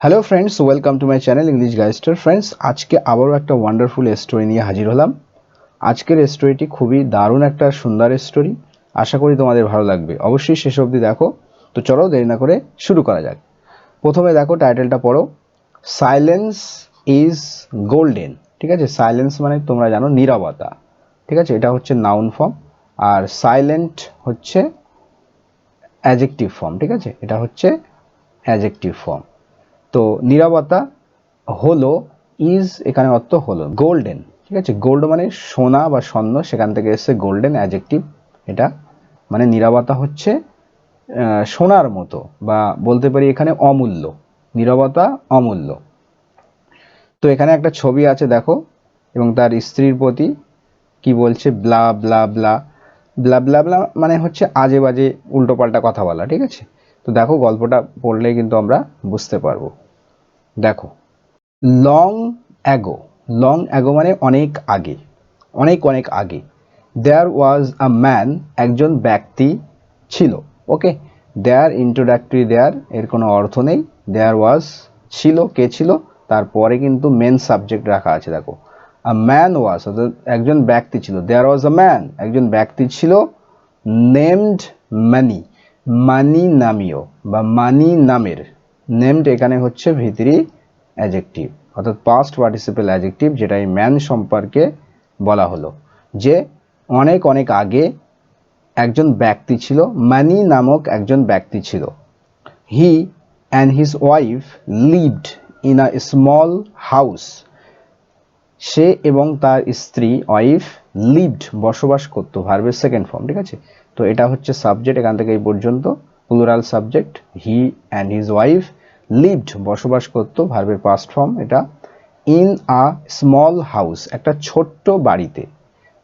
Hello friends, welcome to my channel English Guystar. Friends, আজকে আবারও একটা ওয়ান্ডারফুল স্টোরি নিয়ে হাজির হলাম। আজকের স্টোরিটি খুবই দারুণ একটা সুন্দর স্টোরি। আশা করি তোমাদের ভালো লাগবে। অবশ্যই শেষ অবধি দেখো। তো চলো দেরি না করে শুরু করা যাক। প্রথমে দেখো, টাইটেলটা পড়ো, সাইলেন্স ইজ গোল্ডেন। ঠিক আছে, সাইলেন্স মানে তোমরা জানো নীরবতা। ঠিক আছে, এটা হচ্ছে নাউন ফর্ম, আর সাইলেন্ট হচ্ছে অ্যাডজেক্টিভ ফর্ম। ঠিক আছে, এটা হচ্ছে অ্যাডজেক্টিভ ফর্ম। তো নীরবতা হলো, ইজ এখানে অর্থ হলো, গোল্ডেন। ঠিক আছে, গোল্ড মানে সোনা বা স্বর্ণ, সেখান থেকে এসে গোল্ডেন অ্যাডজেক্টিভ। এটা মানে নীরবতা হচ্ছে সোনার মতো, বা বলতে পারি এখানে অমূল্য। নীরবতা অমূল্য। তো এখানে একটা ছবি আছে দেখো, এবং তার স্ত্রীর প্রতি কি বলছে, ব্লা ব্লা ব্লা ব্লা ব্লা ব্লা, মানে হচ্ছে আজে বাজে উল্টোপাল্টা কথা বলা। ঠিক আছে, তো দেখো গল্পটা পড়লেই কিন্তু আমরা বুঝতে পারবো। দেখো, লং অ্যাগো, লং অ্যাগো মানে অনেক আগে, অনেক অনেক আগে। দেয়ার ওয়াজ আ ম্যান, একজন ব্যক্তি ছিল। ওকে, দেয়ার ইন্ট্রোডাক্টরি, দেয়ার এর কোনো অর্থ নেই। দেয়ার ওয়াজ ছিল, কে ছিল, তারপরে কিন্তু মেন সাবজেক্ট রাখা আছে। দেখো, আ ম্যান ওয়াজ, অর্থাৎ একজন ব্যক্তি ছিল। দেয়ার ওয়াজ আ ম্যান, একজন ব্যক্তি ছিল, নেমড মানি, মানি নামীয় বা মানি নামের। নেমড এখানে হচ্ছে ভিতরি অ্যাডজেক্টিভ, অর্থাৎ পাস্ট পার্টিসিপেল অ্যাডজেক্টিভ, যেটা এই ম্যান সম্পর্কে বলা হলো, যে অনেক অনেক আগে একজন ব্যক্তি ছিল, মানি নামক একজন ব্যক্তি ছিল। He and his wife lived in a small house, সে এবং তার স্ত্রী ওয়াইফ লিভড বসবাস করতো, ভার্বের সেকেন্ড ফর্ম। ঠিক আছে, তো এটা হচ্ছে সাবজেক্ট, এখান থেকে এই পর্যন্ত plural subject. He and his wife lived বসবাস করতো, ভার্বের পাস্ট ফর্ম এটা। ইন আ স্মল হাউস, একটা ছোট্ট বাড়িতে।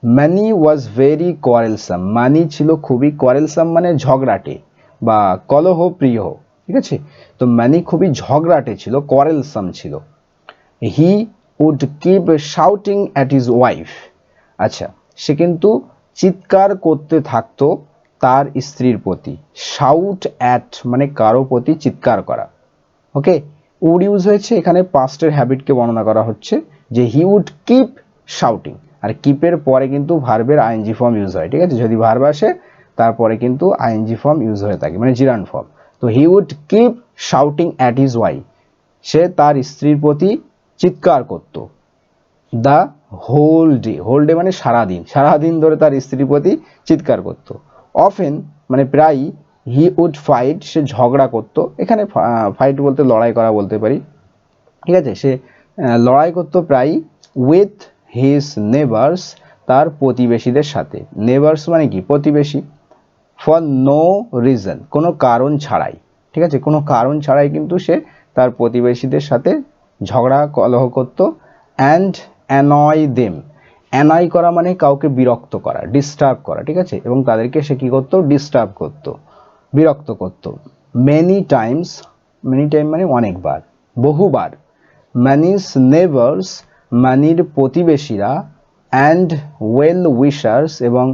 মানি ওয়াজ ভেরি কোয়ারেলসাম, মানি ছিল খুবই, কোয়ারেলসাম মানে ঝগড়াটে বা কলহ প্রিয়। ঠিক আছে, তো মানি খুবই ঝগড়াটে ছিল, কোয়ারেলসাম ছিল। He would keep shouting at his wife, আচ্ছা, সে কিন্তু চিৎকার করতে থাকতো তার স্ত্রীর প্রতি। শাউট অ্যাট মানে কারো প্রতি চিৎকার করা। ওকে, উড ইউজ হয়েছে এখানে, পাস্টের হ্যাবিটকে বর্ণনা করা হচ্ছে, যে হি উড কিপ শাউটিং, আর কিপের পরে কিন্তু ভার্বের আইএনজি ফর্ম ইউজ হয়। ঠিক আছে, যদি ভার্ব আসে তারপরে কিন্তু আইএনজি ফর্ম ইউজ হয়ে থাকে, মানে জিরান ফর্ম। তো he would keep shouting at his wife, সে তার স্ত্রীর প্রতি চিৎকার করত। The whole day, whole day মানে সারাদিন, সারাদিন ধরে তার স্ত্রীর প্রতি চিৎকার করত। অফেন মানে প্রায়ই, হি উড ফাইট, সে ঝগড়া করত। এখানে ফাইট বলতে লড়াই করা বলতে পারি। ঠিক আছে, সে লড়াই করতো প্রায়ই। উইথ হিজ নেবার্স, তার প্রতিবেশীদের সাথে। নেবার্স মানে কি, প্রতিবেশী। ফর নো রিজন, কোনো কারণ ছাড়াই। ঠিক আছে, কোনো কারণ ছাড়াই কিন্তু সে তার প্রতিবেশীদের সাথে ঝগড়া কলহ করত। অ্যান্ড অ্যানয় দেম, অ্যানয় করা মানে কাউকে বিরক্ত করা, ডিস্টার্ব করা। ঠিক আছে, এবং তাদেরকে সে কি করতো, ডিস্টার্ব করতো, বিরক্ত করতো। মেনি টাইমস, মেনি টাইম মানে অনেকবার, বহুবার। মানিস নেবার্স, মানির প্রতিবেশীরা, অ্যান্ড ওয়েল উইশার্স এবং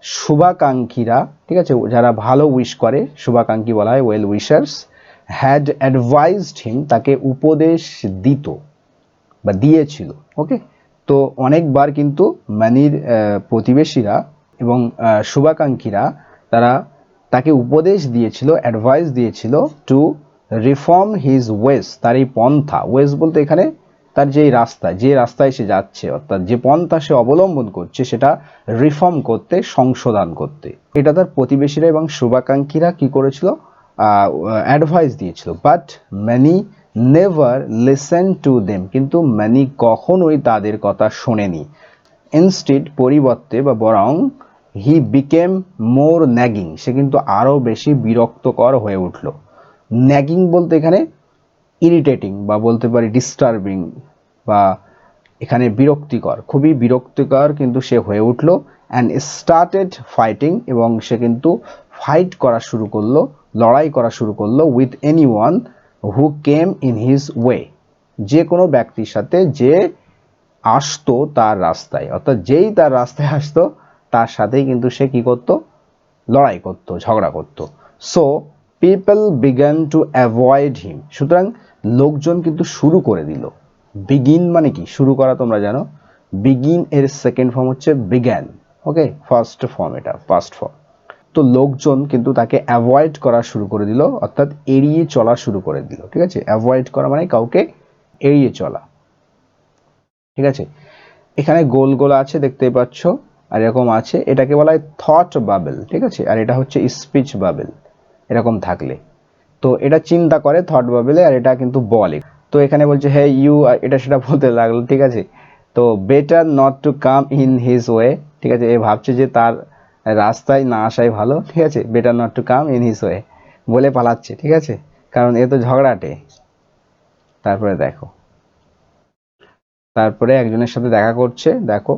শুভাকাঙ্ক্ষীরা। ঠিক আছে, যারা ভালো উইশ করে শুভাকাঙ্ক্ষী বলা হয়, ওয়েল উইশার্স। হ্যাড অ্যাডভাইজড হিম, তাকে উপদেশ দিত বা দিয়েছিল। ওকে, তো অনেকবার কিন্তু মানির প্রতিবেশীরা এবং শুভাকাঙ্ক্ষীরা, তারা তাকে উপদেশ দিয়েছিল, অ্যাডভাইস দিয়েছিল, টু রিফর্ম হিজ ওয়েস, তার এই পন্থা। ওয়েস বলতে এখানে তার যে রাস্তা, যে রাস্তায় সে যাচ্ছে, অর্থাৎ যে পন্থা সে অবলম্বন করছে, সেটা রিফর্ম করতে, সংশোধন করতে। এটা তার প্রতিবেশীরা এবং শুভাকাঙ্ক্ষীরা কি করেছিল, অ্যাডভাইস দিয়েছিল। But Manny never listen to them, কিন্তু ম্যানি কখনোই তাদের কথা শোনেনি। ইনস্টিড পরিবর্তে বা বরং, হি বিকেম মোর ন্যাগিং, সে কিন্তু আরও বেশি বিরক্তকর হয়ে উঠল। ন্যাগিং বলতে এখানে ইরিটেটিং বা বলতে পারি ডিস্টার্বিং, বা এখানে বিরক্তিকর, খুবই বিরক্তিকর কিন্তু সে হয়ে উঠল। অ্যান্ড স্টার্টেড ফাইটিং, এবং সে কিন্তু ফাইট করা শুরু করলো, লড়াই করা শুরু করলো। With any one who came in his way, যে কোনো ব্যক্তির সাথে যে আসতো তার রাস্তায়, অর্থাৎ যেই তার রাস্তায় আসতো তার সাথেই কিন্তু সে কি করত, লড়াই করত, ঝগড়া করত। So people began to avoid him, সুতরাং লোকজন কিন্তু শুরু করে দিল। বিগিন মানে কি শুরু করা, তোমরা জানো বিগিন এর সেকেন্ড ফর্ম হচ্ছে বিগ্যান, ওকে, ফার্স্ট ফর্ম, এটা ফার্স্ট ফর্ম। তো লোকজন কিন্তু তাকে অ্যাভয়েড করা শুরু করে দিল, অর্থাৎ এড়িয়ে চলা শুরু করে দিল, ঠিক আছে। অ্যাভয়েড করা মানে কাউকে এড়িয়ে চলা, ঠিক আছে। এখানে গোল গোল আছে দেখতেই পাচ্ছ, আর এরকম আছে, এটাকে বলা হয় থট বাবেল, ঠিক আছে। আর এটা হচ্ছে স্পিচ বাবেল, এরকম থাকলে তো এটা চিন্তা করে থট বাবেলে, আর এটা কিন্তু বলে। তো এখানে বলছে হ্যাঁ ইউ, এটা সেটা বলতে লাগলো, ঠিক আছে। তো better not to come in his way, ঠিক আছে। এ ভাবছে যে তার রাস্তায় না আসাই ভালো, ঠিক আছে। Better not to come in his way বলে পালাচ্ছে, ঠিক আছে, কারণ এ তো ঝগড়াটে। তারপরে দেখো, তারপরে একজনের সাথে দেখা করছে, দেখো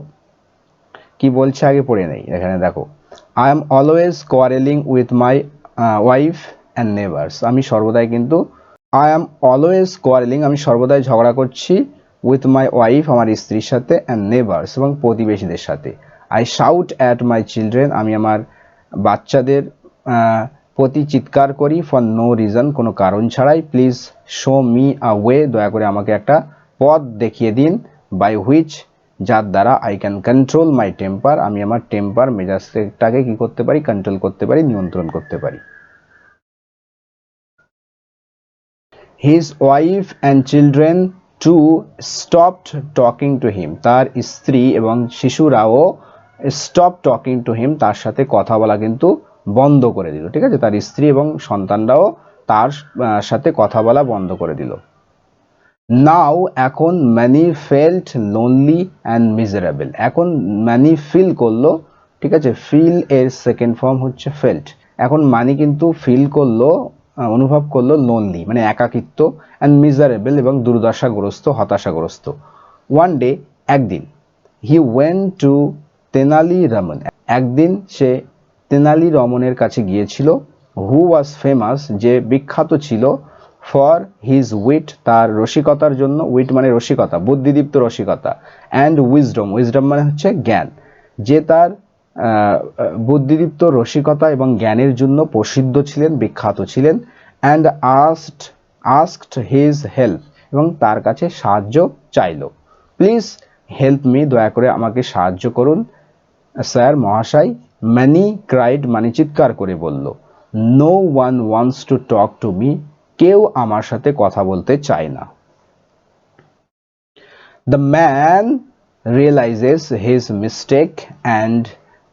কি বলছে, আগে পড়ে নেই। এখানে দেখো, I am always quarrelling with my wife and neighbours. আমি সর্বদাই কিন্তু আই এম অলওয়েজ কোয়ারেলিং, আমি সর্বদাই ঝগড়া করছি, উইথ মাই ওয়াইফ আমার স্ত্রীর সাথে, অ্যান্ড নেবার্স এবং প্রতিবেশীদের সাথে। I shout at my children, আমি আমার বাচ্চাদের প্রতি চিৎকার করি, ফর নো রিজন, কোনো কারণ ছাড়াই। Please show me a way, দয়া করে আমাকে একটা পথ দেখিয়ে দিন, বাই হুইচ, যার দ্বারা I can control my temper, আমি আমার টেম্পার মেজাজটাকে কি করতে পারি, কন্ট্রোল করতে পারি, নিয়ন্ত্রণ করতে পারি। His wife and children too stopped talking to him, তার স্ত্রী এবং শিশুরাও স্টপ টকিং টু হিম, তার সাথে কথা বলা কিন্তু বন্ধ করে দিল, ঠিক আছে। তার স্ত্রী এবং সন্তানরাও তার সাথে কথা বলা বন্ধ করে দিল। নাও, এখন, Manny felt lonely and miserable, এখন ম্যানি ফিল করলো, ঠিক আছে। ফিল এর সেকেন্ড ফর্ম হচ্ছে ফেল্ট। এখন মানি কিন্তু ফিল করলো, অনুভব করলো, লোনলি মানে একাকিত্ব, অ্যান্ড মিজারেবল এবং দুর্দশাগ্রস্ত, হতাশাগ্রস্ত। ওয়ান ডে, একদিন, he went to Tenali Raman, একদিন সে তেনালি রমনের কাছে গিয়েছিল, হু ওয়াজ ফেমাস, যে বিখ্যাত ছিল, ফর হিজ উইট, তার রসিকতার জন্য, উইট মানে রসিকতা, বুদ্ধিদীপ্ত রসিকতা, অ্যান্ড উইজডম, উইজডম মানে হচ্ছে জ্ঞান, যে তার বুদ্ধিদীপ্ত রসিকতা এবং জ্ঞানের জন্য প্রসিদ্ধ ছিলেন, বিখ্যাত ছিলেন। অ্যান্ড আস্কড হিজ হেল্প, এবং তার কাছে সাহায্য চাইল। প্লিজ হেল্প মি, দয়া করে আমাকে সাহায্য করুন, স্যার, মহাশয়। ম্যানি ক্রাইড মানে চিৎকার করে বলল, no one wants to talk to me, কেউ আমার সাথে কথা বলতে চায় না। The man realises his mistake and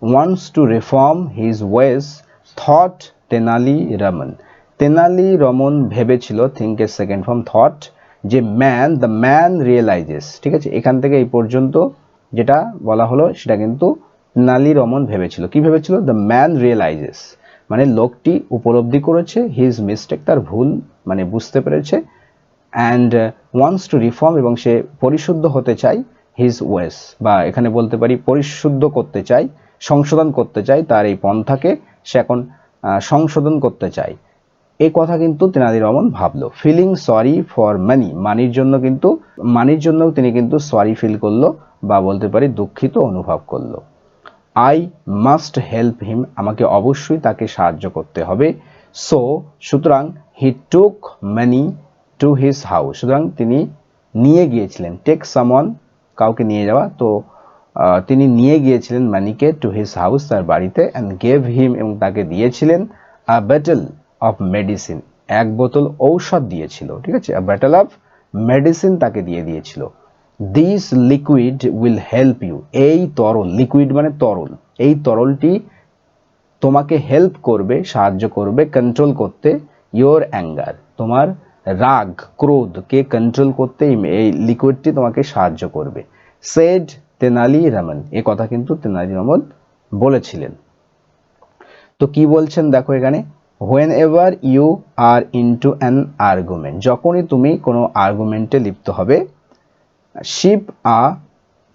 wants to reform his ways, thought Tenali Raman, Tenali Raman ভেবেছিল, থিঙ্কের সেকেন্ড ফর্ম থট, যে দ্য ম্যান রিয়েলাইজেস, ঠিক আছে। এখান থেকে এই পর্যন্ত যেটা বলা হলো সেটা কিন্তু তেনালি রমন ভেবেছিল, কি ভেবেছিল, দ্য ম্যান রিয়েলাইজেস মানে লোকটি উপলব্ধি করেছে, হিজ মিস্টেক, তার ভুল মানে বুঝতে পেরেছে, অ্যান্ড ওয়ান্টস টু রিফর্ম এবং সে পরিশুদ্ধ হতে চায়, হিজ ওয়েস, বা এখানে বলতে পারি পরিশুদ্ধ করতে চায়, সংশোধন করতে চায়, তার এই পন্থাকে সে এখন সংশোধন করতে চায়। এই কথা কিন্তু তেনালি রমন ভাবলো। ফিলিং সরি ফর মানি, মানির জন্য তিনি কিন্তু সরি ফিল করলো, বা বলতে পারি দুঃখিত অনুভব করলো। আই মাস্ট হেল্প হিম, আমাকে অবশ্যই তাকে সাহায্য করতে হবে। সুতরাং হি টুক মানি টু হিজ হাউস, সুতরাং তিনি নিয়ে গিয়েছিলেন, টেক সামওয়ান কাউকে নিয়ে যাওয়া, তো তিনি নিয়ে গিয়েছিলেন মানিকে টু হিজ হাউস, তার বাড়িতে, অ্যান্ড গেভ হিম এবং তাকে দিয়েছিলেন আ ব্যাটল অফ মেডিসিন, এক বোতল ঔষধ দিয়েছিল, ঠিক আছে। আ ব্যাটল অফ মেডিসিন তাকে দিয়ে দিয়েছিল। This liquid will help you, এই তরল, লিকুইড মানে তরল, এই তরলটি তোমাকে হেল্প করবে, সাহায্য করবে, কন্ট্রোল করতে, ইয়োর অ্যাঙ্গার, তোমার রাগ ক্রোধকে কন্ট্রোল করতে এই লিকুইডটি তোমাকে সাহায্য করবে। সেড তেনালি রমন, এ কথা কিন্তু তেনালি রমন বলেছিলেন। তো কি বলছেন দেখো এখানে, whenever you are into an argument, যখনই তুমি কোনো আর্গুমেন্টে লিপ্ত হবে, sip a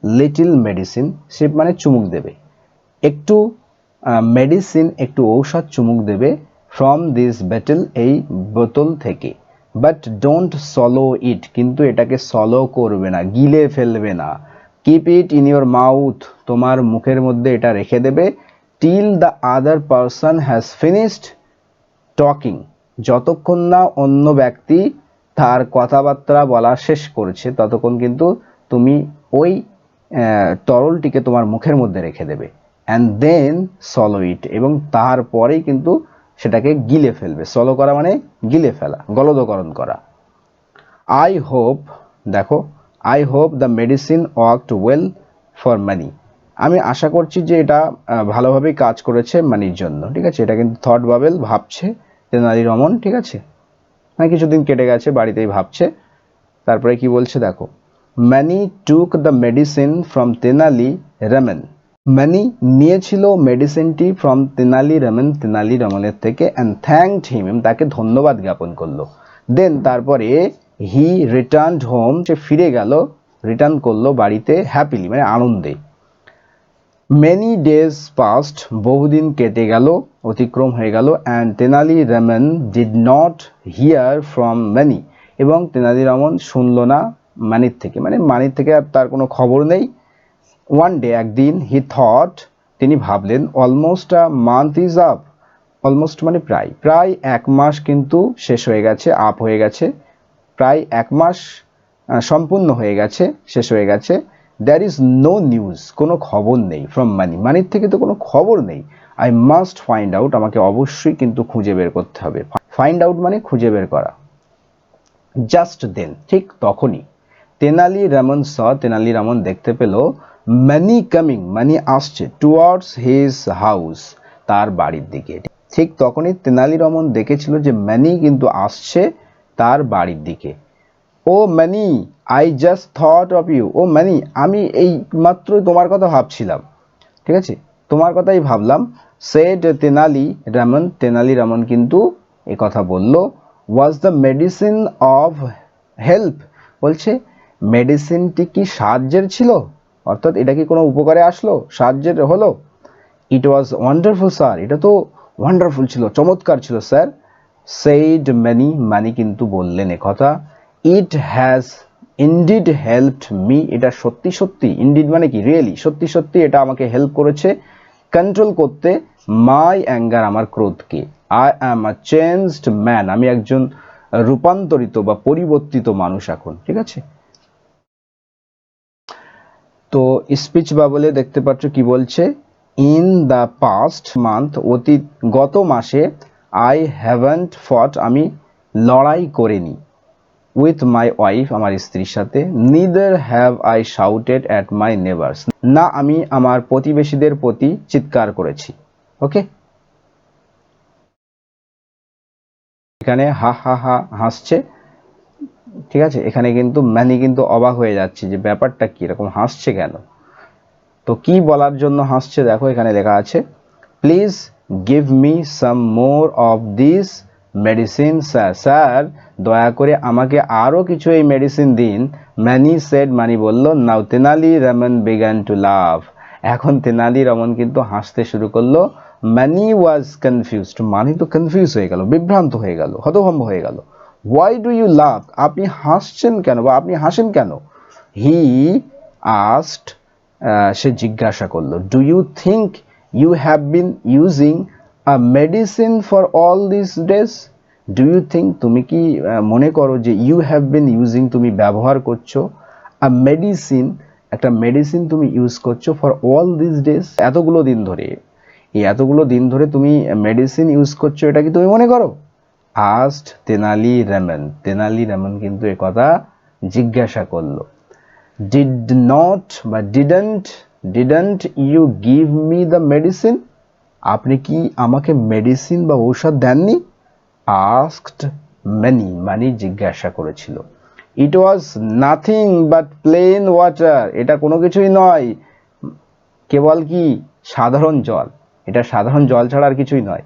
little medicine, sip মানে চুমুক দেবে, একটু মেডিসিন, একটু ঔষধ চুমুক দেবে, ফ্রম দিস ব্যাটল, এই বোতল থেকে, বাট ডোন্ট সলো ইট, কিন্তু এটাকে সলো করবে না, গিলে ফেলবে না। Keep it in your mouth, তোমার মুখের মধ্যে এটা রেখে দেবে, till the other person has finished talking, যতক্ষণ না অন্য ব্যক্তি তার কথাবার্তা বলা শেষ করেছে ততক্ষণ কিন্তু তুমি ওই তরলটিকে তোমার মুখের মধ্যে রেখে দেবে, অ্যান্ড দেন সলো ইট, এবং তারপরেই কিন্তু সেটাকে গিলে ফেলবে। সলো করা মানে গিলে ফেলা, গলদকরণ করা। আই হোপ, দেখো, I hope the medicine worked well for money. আমি আশা করছি যে এটা ভালোভাবেই কাজ করেছে মানির জন্য। ঠিক আছে, এটা কিন্তু থট বাবেল, ভাবছে তেনালি রমন। ঠিক আছে, হ্যাঁ, কিছুদিন কেটে গেছে, বাড়িতেই ভাবছে। তারপরে কি বলছে দেখো, Mani took the medicine from Tenali Raman. Mani নিয়েছিল মেডিসিনটি ফ্রম তেনালি রমন, তেনালি রমনের থেকে, অ্যান্ড থ্যাঙ্কড হিম, তাকে ধন্যবাদ জ্ঞাপন করলো। দেন তারপরে হি রিটার্নড হোম, সে ফিরে গেল, রিটার্ন করলো বাড়িতে, হ্যাপিলি মানে আনন্দে। মেনি ডেজ পাস্ট, বহুদিন কেটে গেল, অতিক্রম হয়ে গেল, and Tenali Raman did not hear from Mani, এবং তেনালি রমন শুনল না মানির থেকে, মানে মানির থেকে আর তার কোনো খবর নেই। ওয়ান ডে, একদিন, হি থট, তিনি ভাবলেন, almost a month is up, almost মানে প্রায়, প্রায় এক মাস কিন্তু শেষ হয়ে গেছে, আপ হয়ে গেছে, প্রায় এক মাস সম্পূর্ণ হয়ে গেছে, শেষ হয়ে গেছে। দ্যার ইজ নো নিউজ, কোনো খবর নেই, ফ্রম মানি, মানির থেকে তো কোনো খবর নেই। আই মাস্ট ফাইন্ড আউট, আমাকে অবশ্যই কিন্তু খুঁজে বের করতে হবে। ফাইন্ড আউট মানে খুঁজে বের করা। জাস্ট দেন, ঠিক তখনই, তেনালি রমন স, তেনালি রমন দেখতে পেল, মানি কামিং, মানি আসছে, টুয়ার্ডস হিজ হাউস, তার বাড়ির দিকে। ঠিক তখনই তেনালি রমন দেখেছিল যে মানি কিন্তু আসছে তার বাড়ির দিকে। Oh Mani, I just thought of you, oh Mani, আমি এই মাত্র তোমার কথা ভাবছিলাম। ঠিক আছে, তোমার কথাই ভাবলাম। সেড তেনালি রমন, তেনালি রমন কিন্তু এ কথা বলল। Was the medicine of help, বলছে মেডিসিনটি কি সাহায্যের ছিল, অর্থাৎ এটা কি কোনো উপকারে আসলো, সাহায্যের হলো। ইট ওয়াজ ওয়ান্ডারফুল স্যার, এটা তো ওয়ান্ডারফুল ছিল, চমৎকার ছিল স্যার। সেইড মানি, মানি কিন্তু বললেন একথা। It has indeed helped me, এটা সত্যি সত্যি, ইনডিড মানে কি রিয়েলি, সত্যি সত্যি এটা আমাকে হেল্প করেছে কন্ট্রোল করতে মাই অ্যাঙ্গার, আমার ক্রোধকে। I am a changed man, আমি একজন রূপান্তরিত বা পরিবর্তিত মানুষ এখন। ঠিক আছে, তো স্পিচ বাবলে দেখতে পাচ্ছ কি বলছে, ইন দ্য পাস্ট মান্থ, অতীত গত মাসে, আই হ্যাভেন্ট ফট, আমি লড়াই করিনি, উইথ মাই ওয়াইফ, আমার স্ত্রীর সাথে, neither have I shouted at my neighbours, না আমি আমার প্রতিবেশীদের প্রতি চিৎকার করেছি। ওকে, এখানে হা হা হা হাসছে। ঠিক আছে, এখানে কিন্তু ম্যানি কিন্তু অবাক হয়ে যাচ্ছে যে ব্যাপারটা কি, এরকম হাসছে কেন। তো কি বলার জন্য হাসছে দেখো, এখানে লেখা আছে, please give me some more of this medicine sir, sir দয়া করে আমাকে আরও কিছু এই মেডিসিন দিন। ম্যানি সেড, মানি বলল। নাও তেনালি রমন বিগ্যান টু লাভ, এখন তেনালি রমন কিন্তু হাসতে শুরু করলো। ম্যানি ওয়াজ কনফিউজড, মানি তো কনফিউজ হয়ে গেল, বিভ্রান্ত হয়ে গেল, হতভম্ব হয়ে গেল। হোয়াই ডু ইউ লাভ, আপনি হাসছেন কেন বা আপনি হাসেন কেন। হি আস্কড, সে জিজ্ঞাসা করলো, do you think you have been using a medicine for all this days, do you think, তুমি কি মনে করো যে ইউ হ্যাভ বিন ইউজিং, তুমি ব্যবহার করছো, আ মেডিসিন, একটা মেডিসিন তুমি ইউজ করছো, ফর অল দিস ডেজ, এতগুলো দিন ধরে, এই এতগুলো দিন ধরে তুমি মেডিসিন ইউজ করছো, এটা কি তুমি মনে করো। আস্কড তেনালি রমন, তেনালি রমন কিন্তু এ কথা জিজ্ঞাসা করলো। ডিড নট বা didn't you give me the medicine, আপনি কি আমাকে মেডিসিন বা ঔষধ দেননি। আস্কড মানি, মানি জিজ্ঞাসা করেছিল। It was nothing but plain water, এটা কোনো কিছুই নয়, কেবল কি সাধারণ জল, এটা সাধারণ জল ছাড়া আর কিছুই নয়।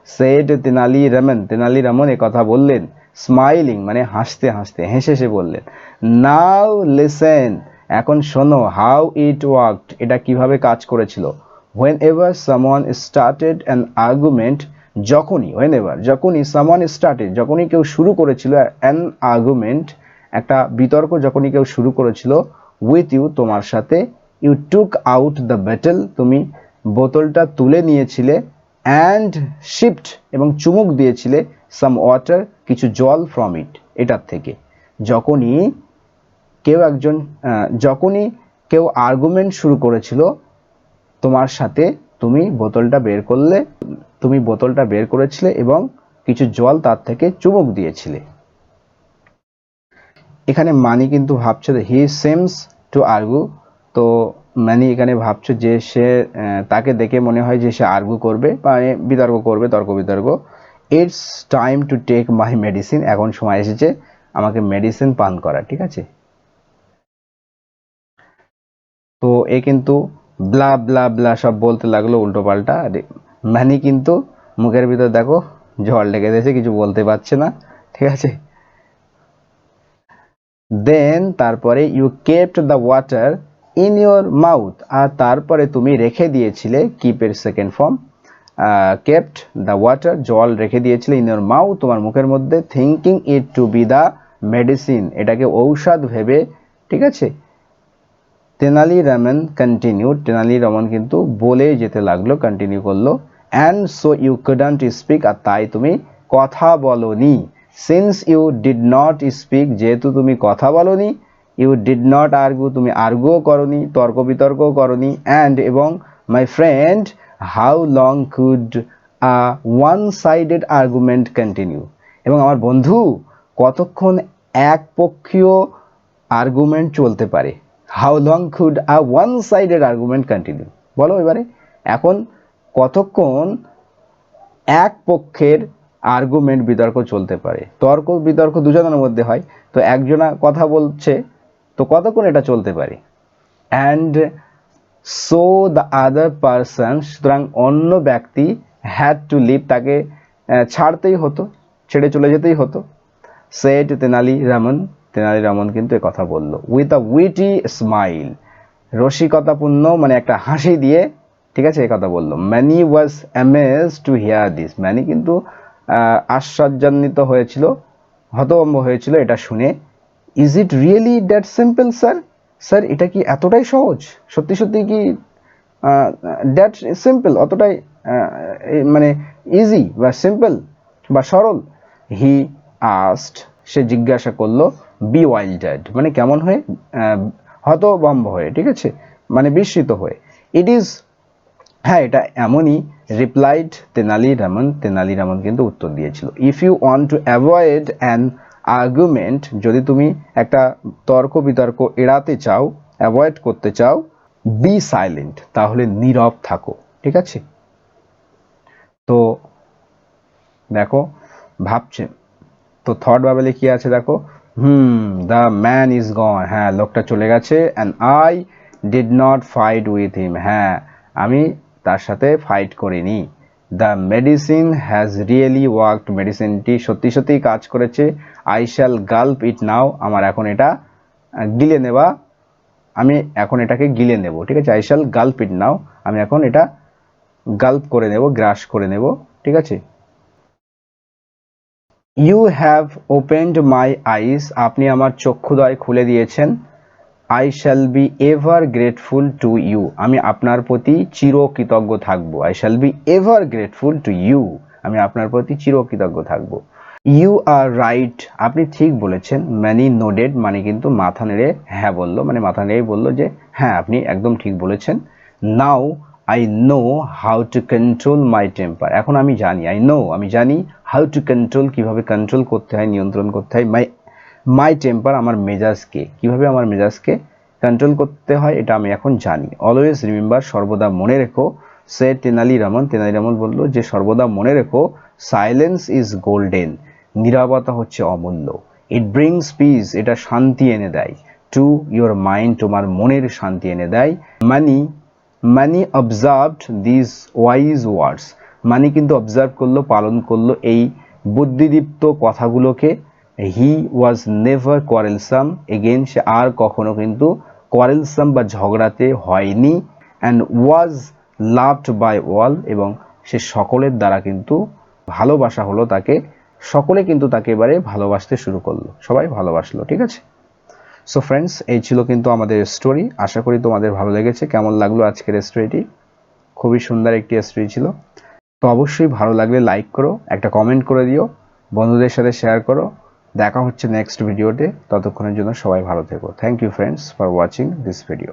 সেড তেনালি রমন, তেনালি রমন এ কথা বললেন, স্মাইলিং মানে হাসতে হাসতে, হেসে হেসে বললেন। নাও লিসেন, এখন শোনো, হাউ ইট ওয়ার্কড, এটা কিভাবে কাজ করেছিল। When ever someone started an argument, যখনই, হোয়েন এভার, যখনই, সামওয়ান স্টার্টেড, যখনই কেউ শুরু করেছিল, অ্যান আর্গুমেন্ট একটা বিতর্ক, যখনই কেউ শুরু করেছিল, উইথ ইউ তোমার সাথে, you took out the bottle, তুমি বোতলটা তুলে নিয়েছিলে, অ্যান্ড শিফট এবং চুমুক দিয়েছিলে, সাম ওয়াটার, কিছু জল, ফ্রম ইট, এটার থেকে। যখনই কেউ আর্গুমেন্ট শুরু করেছিল তোমার সাথে, তুমি বোতলটা বের করেছিলে এবং কিছু জল তার থেকে চুমুক দিয়েছিলে। এখানে মানি কিন্তু ভাবছে হি সিমস টু আর্গু, তো মানি এখানে ভাবছে যে সে তাকে দেখে মনে হয় যে সে আর্গু করবে, মানে বিতর্ক করবে, তর্ক বিতর্ক। It's time to take my medicine, এখন সময় এসেছে আমাকে মেডিসিন পান করা, ঠিক আছে। তো এ কিন্তু ব্লা ব্লা ব্লা সব বলতে লাগলো উল্টো পাল্টা। মানি কিন্তু মুখের ভিতর দেখো জল লেগে দিয়েছে, কিছু বলতে পারছে না, ঠিক আছে। দেন তারপরে you kept the water in your mouth, আর তারপরে তুমি রেখে দিয়েছিলে, কিপের second form, kept the water, জল রেখে দিয়েছিলে, ইন ইউর মাউথ, তোমার মুখের মধ্যে, thinking it to be the medicine, এটাকে ঔষধ ভেবে, ঠিক আছে। তেনালি রামন কন্টিনিউড, তেনালি রামন কিন্তু বলে যেতে লাগলো, কন্টিনিউ করলো। And so you couldn't speak, আর তাই তুমি কথা বলনি। Since you did not speak, যেহেতু তুমি কথা বলনি, ইউ ডিড নট আর্গু, তুমি আর্গুও করনি, তর্ক বিতর্কও করনি। অ্যান্ড এবং my friend, how long could a one sided argument continue, এবং আমার বন্ধু, কতক্ষণ একপক্ষীয় আর্গুমেন্ট চলতে পারে। How long could a one sided argument continue, বলো এবারে, এখন কতক্ষণ এক পক্ষের আর্গুমেন্ট বিতর্ক চলতে পারে। তর্ক বিতর্ক দুজনের মধ্যে হয়, তো একজনা কথা বলছে, তো কতক্ষণ এটা চলতে পারে। And so the other person, সুতরাং অন্য ব্যক্তি, হ্যাড টু লিভ, তাকে ছাড়তেই হতো, ছেড়ে চলে যেতেই হতো। সেড তেনালি রামন কিন্তু এ কথা বললো, উইথ আ উইটি স্মাইল, রসিকতাপূর্ণ মানে একটা হাসি দিয়ে, ঠিক আছে, এই কথা বললো। Manny was amazed to hear this, Manny কিন্তু আশ্চর্যান্বিত হয়েছিল, হতভম্ব হয়েছিল এটা শুনে। Is it really that simple sir, sir এটা কি এতটাই সহজ, সত্যি সত্যি কি দ্যাট সিম্পল, অতটাই মানে ইজি বা সিম্পল বা সরল। হি আস্কড, সে জিজ্ঞাসা করলো, bewildered মানে কেমন হয়ে, হতভম্ব হয়ে, ঠিক আছে, মানে বিস্মিত হয়ে। ইট ইজ, হ্যাঁ এটা এমনই, রিপ্লাইড তেনালি রামন কিন্তু উত্তর দিয়েছিল। If you want to avoid an argument, যদি তুমি একটা তর্ক বিতর্ক এড়াতে চাও, অ্যাভয়েড করতে চাও, বি সাইলেন্ট, তাহলে নীরব থাকো, ঠিক আছে। তো দেখো ভাবছে, তো থার্ড বাবেলে কি আছে দেখো, দ্য ম্যান ইজ গন, হ্যাঁ লোকটা চলে গেছে। And I did not fight with him, হ্যাঁ আমি তার সাথে ফাইট করিনি। The medicine has really worked, মেডিসিনটি সত্যি সত্যি কাজ করেছে। আই শ্যাল গাল্প ইট নাও, আমার এখন এটা গিলে নেওয়া, আমি এখন এটাকে গিলে নেব, ঠিক আছে। আই শ্যাল গাল্প ইট নাও, আমি এখন এটা গাল্প করে নেব, গ্রাস করে নেব, ঠিক আছে। You have opened my eyes, আপনি আমার চক্ষুদ্বয় খুলে দিয়েছেন। I shall be ever grateful to you, আমি আপনার প্রতি চিরকৃতজ্ঞ থাকবো। I shall be ever grateful to you, আমি আপনার প্রতি চিরকৃতজ্ঞ থাকবো। ইউ আর রাইট, আপনি ঠিক বলেছেন। ম্যানি নোডেড, মানে কিন্তু মাথা নেড়ে হ্যাঁ বললো, মানে মাথা নেড়ে বললো যে হ্যাঁ আপনি একদম ঠিক বলেছেন। Now I know how to control my temper, এখন আমি জানি, আমি জানি হাউ টু কন্ট্রোল, কিভাবে কন্ট্রোল করতে হয়, নিয়ন্ত্রণ করতে হয়, মাই টেম্পার, আমার মেজাজকে, কিভাবে আমার মেজাজকে কন্ট্রোল করতে হয় এটা আমি এখন জানি। অলওয়েজ রিমেম্বার, সর্বদা মনে রেখো। সে তেনালি রামন বললো যে সর্বদা মনে রেখো, সাইলেন্স ইজ গোল্ডেন, নীরবতা হচ্ছে অমূল্য। ইট ব্রিংস পিস, এটা শান্তি এনে দেয়। টু ইউর মাইন্ড, তোমার মনের শান্তি এনে দেয়। মানি অবজার্ভড দিস ওয়াইজ ওয়ার্ডস, মানি কিন্তু অবজার্ভ করলো, পালন করলো এই বুদ্ধিদীপ্ত কথাগুলোকে। হি ওয়াজ নেভার কোয়ারেলসাম এগেন, সে আর কখনো কিন্তু কোয়ারেলসাম বা ঝগড়াতে হয়নি। And was loved by all, এবং সে সকলের দ্বারা কিন্তু ভালোবাসা হলো তাকে, সকলে কিন্তু তাকে এবারে ভালোবাসতে শুরু করলো, সবাই ভালোবাসলো, ঠিক আছে। সো ফ্রেন্ডস, এই ছিল কিন্তু আমাদের স্টোরি। আশা করি তোমাদের ভালো লেগেছে। কেমন লাগলো আজকের স্টোরিটি? খুবই সুন্দর একটি স্টোরি ছিল। তো অবশ্যই ভালো লাগলে লাইক করো, একটা কমেন্ট করে দিও, বন্ধুদের সাথে শেয়ার করো। দেখা হচ্ছে নেক্সট ভিডিওতে, ততক্ষণের জন্য সবাই ভালো থেকো। Thank you friends for watching this video.